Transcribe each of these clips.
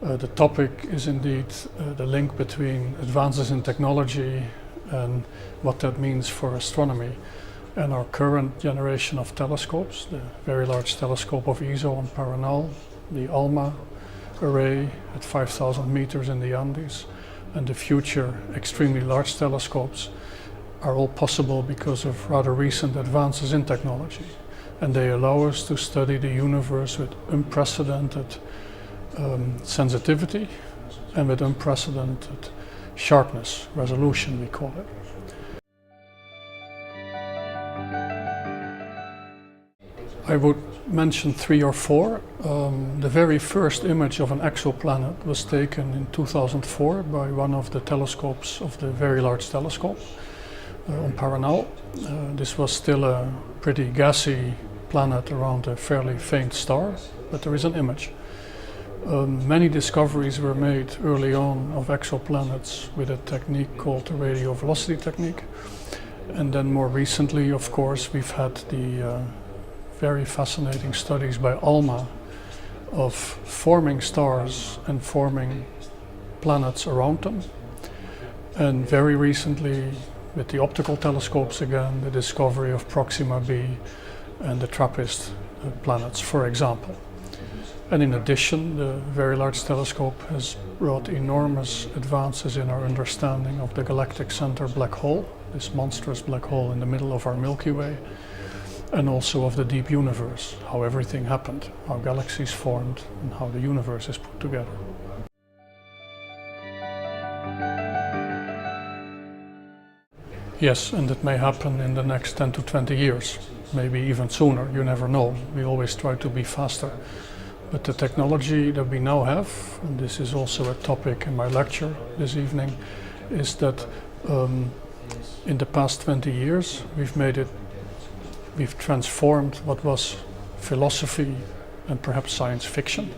The topic is indeed the link between advances in technology and what that means for astronomy. And our current generation of telescopes, the Very Large Telescope of Zeeuw on Paranal, the ALMA array at 5,000 meters in the Andes, and the future extremely large telescopes are all possible because of rather recent advances in technology. And they allow us to study the universe with unprecedented sensitivity and with unprecedented sharpness, resolution we call it. I would mention 3 or 4. The very first image of an exoplanet was taken in 2004 by one of the telescopes of the Very Large Telescope on Paranal. This was still a pretty gassy planet around a fairly faint star, but there is an image. Many discoveries were made early on of exoplanets with a technique called the radio velocity technique. And then more recently, of course, we've had the very fascinating studies by ALMA of forming stars and forming planets around them. And very recently, with the optical telescopes again, the discovery of Proxima b and the TRAPPIST planets, for example. And in addition, the Very Large Telescope has brought enormous advances in our understanding of the galactic center black hole, this monstrous black hole in the middle of our Milky Way, and also of the deep universe, how everything happened, how galaxies formed, and how the universe is put together. Yes, and it may happen in the next 10 to 20 years, maybe even sooner, you never know. We always try to be faster. But the technology that we now have, and this is also a topic in my lecture this evening, is that in the past 20 years we've transformed what was philosophy and perhaps science fiction.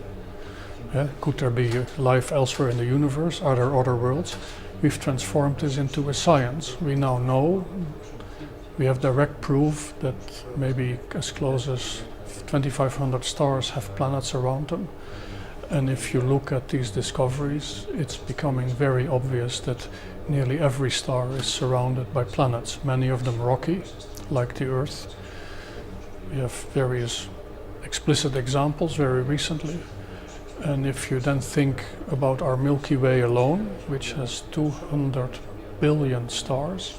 Could there be life elsewhere in the universe? Are there other worlds? We've transformed this into a science. We now know, we have direct proof that maybe as close as 2,500 stars have planets around them. And if you look at these discoveries, it's becoming very obvious that nearly every star is surrounded by planets, many of them rocky, like the Earth. We have various explicit examples very recently. And if you then think about our Milky Way alone, which has 200 billion stars,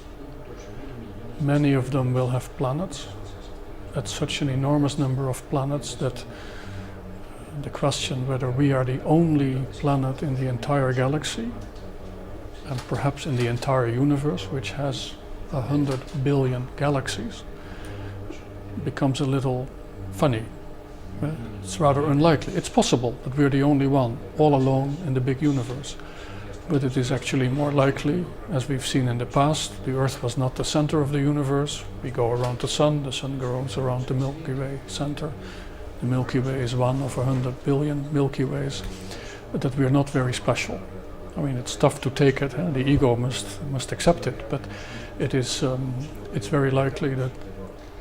many of them will have planets. That's such an enormous number of planets that the question whether we are the only planet in the entire galaxy, and perhaps in the entire universe, which has 100 billion galaxies, becomes a little funny. It's rather unlikely. It's possible that we're the only one, all alone in the big universe. But it is actually more likely, as we've seen in the past, the Earth was not the center of the universe. We go around the Sun goes around the Milky Way center. The Milky Way is one of 100 billion Milky Ways, but that we're not very special. I mean, it's tough to take it, the ego must accept it, but it's very likely that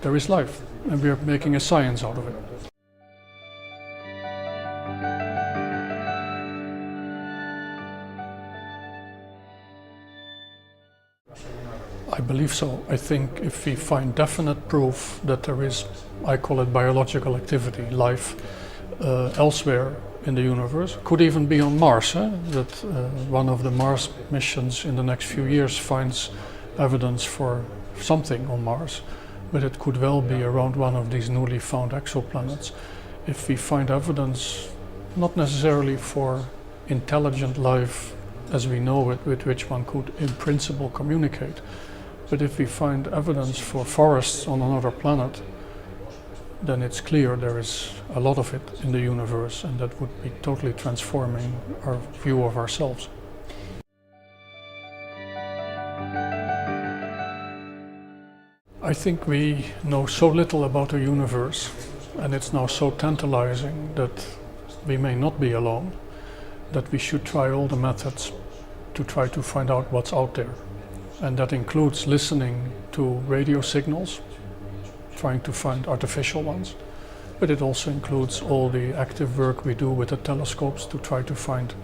there is life, and we're making a science out of it. I believe so. I think if we find definite proof that there is, I call it biological activity, life elsewhere in the universe, could even be on Mars, that one of the Mars missions in the next few years finds evidence for something on Mars, but it could well be around one of these newly found exoplanets. If we find evidence, not necessarily for intelligent life as we know it, with which one could in principle communicate, but if we find evidence for forests on another planet, then it's clear there is a lot of it in the universe, and that would be totally transforming our view of ourselves. I think we know so little about the universe, and it's now so tantalizing that we may not be alone, that we should try all the methods to try to find out what's out there. And that includes listening to radio signals, trying to find artificial ones, but it also includes all the active work we do with the telescopes to try to find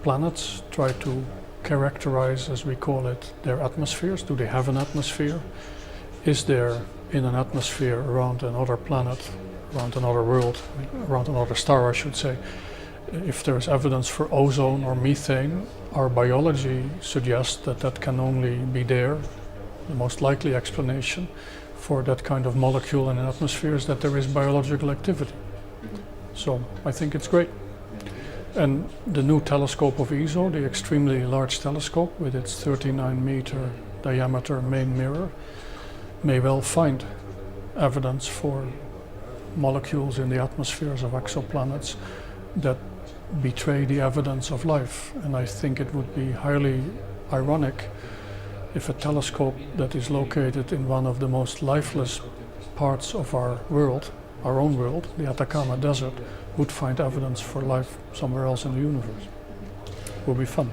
planets, try to characterize, as we call it, their atmospheres. Do they have an atmosphere? Is there in an atmosphere around another planet, around another world, around another star, I should say? If there is evidence for ozone or methane, our biology suggests that that can only be there. The most likely explanation for that kind of molecule in an atmosphere is that there is biological activity. So I think it's great. And the new telescope of ESO, the extremely large telescope with its 39-meter diameter main mirror, may well find evidence for molecules in the atmospheres of exoplanets that betray the evidence of life. And I think it would be highly ironic if a telescope that is located in one of the most lifeless parts of our world, our own world, the Atacama Desert, would find evidence for life somewhere else in the universe. It will be fun.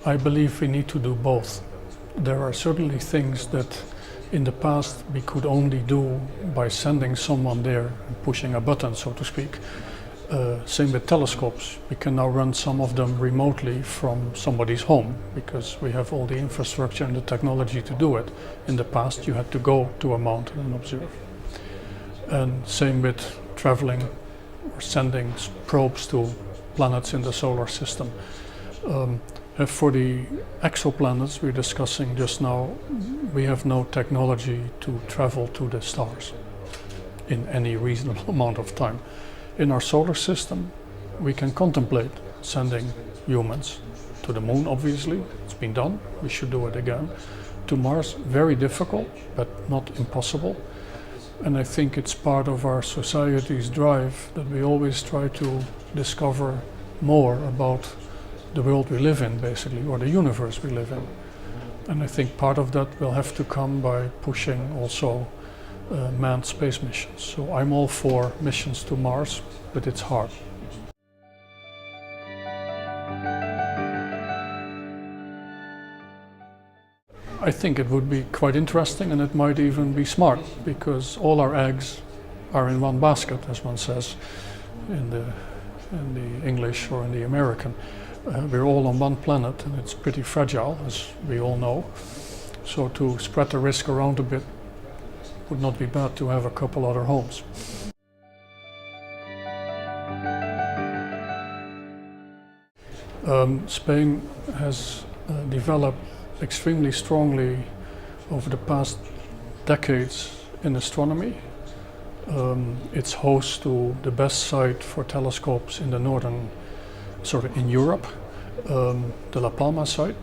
I believe we need to do both. There are certainly things that in the past we could only do by sending someone there and pushing a button, so to speak. Same with telescopes. We can now run some of them remotely from somebody's home because we have all the infrastructure and the technology to do it. In the past you had to go to a mountain and observe. And same with traveling or sending probes to planets in the solar system. For the exoplanets we're discussing just now, we have no technology to travel to the stars in any reasonable amount of time. In our solar system, we can contemplate sending humans to the moon, obviously. It's been done, we should do it again. To Mars, very difficult, but not impossible. And I think it's part of our society's drive that we always try to discover more about the world we live in, basically, or the universe we live in. And I think part of that will have to come by pushing also manned space missions. So I'm all for missions to Mars, but it's hard. I think it would be quite interesting, and it might even be smart, because all our eggs are in one basket, as one says in the English or in the American. We're all on one planet, and it's pretty fragile, as we all know. So to spread the risk around a bit would not be bad to have a couple other homes. Spain has developed extremely strongly over the past decades in astronomy. It's host to the best site for telescopes in the in Europe, the La Palma site.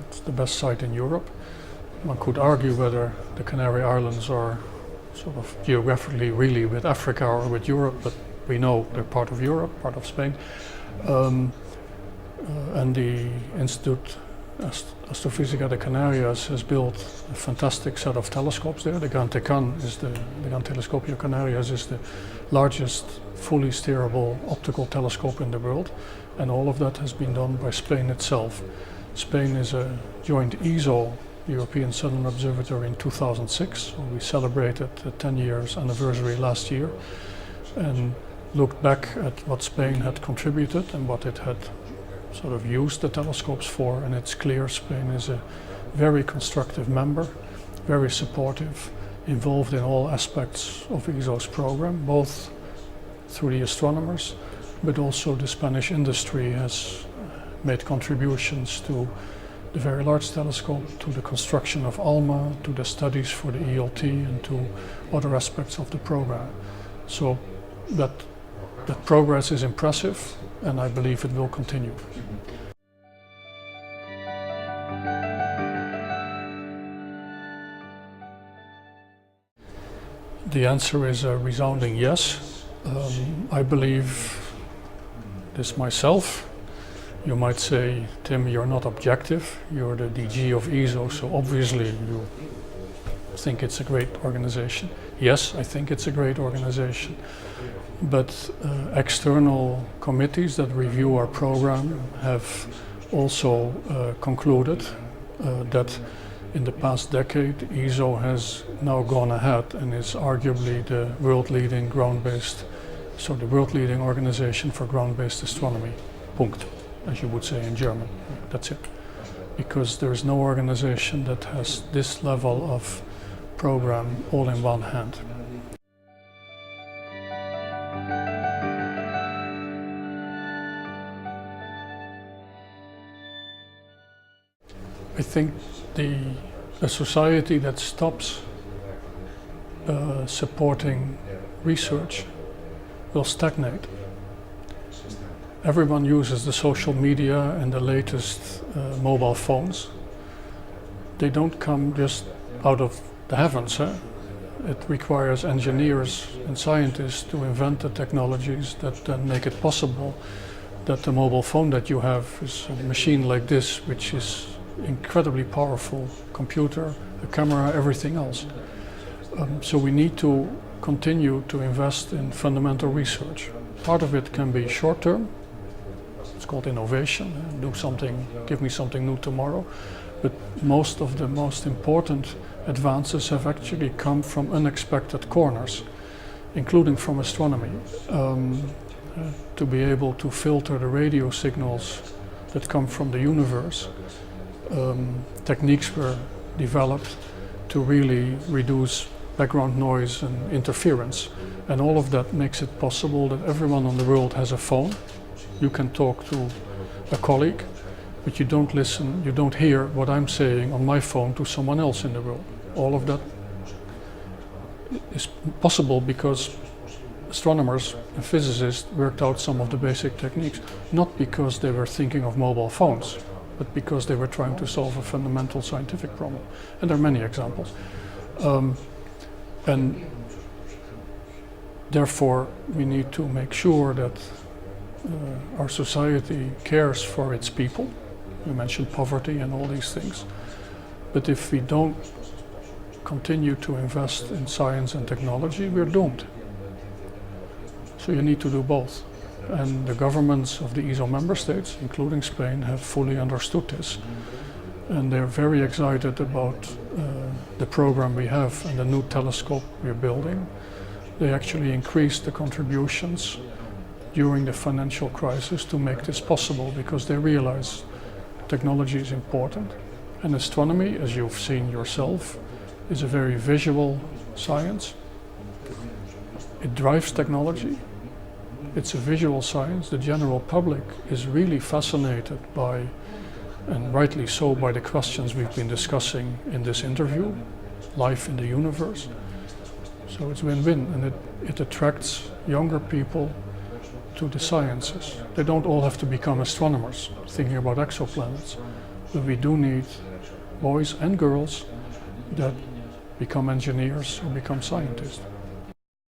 It's the best site in Europe. One could argue whether the Canary Islands are sort of geographically really with Africa or with Europe, but we know they're part of Europe, part of Spain. And the Institute Astrofísica de Canarias has built a fantastic set of telescopes there. The Gran Telescopio Canarias is the largest fully steerable optical telescope in the world, and all of that has been done by Spain itself. Spain is a joint ESO, European Southern Observatory, in 2006. So we celebrated the 10 years anniversary last year and looked back at what Spain had contributed and what it had sort of used the telescopes for, and it's clear Spain is a very constructive member, very supportive, involved in all aspects of ESO's program, both through the astronomers, but also the Spanish industry has made contributions to the Very Large Telescope, to the construction of ALMA, to the studies for the ELT, and to other aspects of the program. So that progress is impressive, and I believe it will continue. The answer is a resounding yes. I believe this myself. You might say, Tim, you're not objective, you're the DG of ESO, so obviously you think it's a great organization. Yes, I think it's a great organization, but external committees that review our program have also concluded that in the past decade ESO has now gone ahead and is arguably the world-leading the world-leading organization for ground-based astronomy. Punkt, as you would say in German. That's it. Because there is no organization that has this level of program all in one hand. I think a society that stops supporting research will stagnate. Everyone uses the social media and the latest mobile phones. They don't come just out of the heavens. It requires engineers and scientists to invent the technologies that then make it possible that the mobile phone that you have is a machine like this, which is incredibly powerful computer, a camera, everything else. So we need to continue to invest in fundamental research. Part of it can be short term. It's called innovation. Do something, give me something new tomorrow. But most of the most important advances have actually come from unexpected corners, including from astronomy. To be able to filter the radio signals that come from the universe. Techniques were developed to really reduce background noise and interference, and all of that makes it possible that everyone in the world has a phone. You can talk to a colleague, but you don't listen, you don't hear what I'm saying on my phone to someone else in the world. All of that is possible because astronomers and physicists worked out some of the basic techniques, not because they were thinking of mobile phones, but because they were trying to solve a fundamental scientific problem. And there are many examples. And therefore, we need to make sure that our society cares for its people. You mentioned poverty and all these things. But if we don't continue to invest in science and technology, we're doomed. So you need to do both. And the governments of the ESO member states, including Spain, have fully understood this. And they're very excited about the program we have and the new telescope we're building. They actually increased the contributions during the financial crisis to make this possible because they realize technology is important. And astronomy, as you've seen yourself, is a very visual science. It drives technology. It's a visual science. The general public is really fascinated by, and rightly so, by the questions we've been discussing in this interview, life in the universe. So it's win-win, and it attracts younger people to the sciences. They don't all have to become astronomers thinking about exoplanets, but we do need boys and girls that become engineers or become scientists.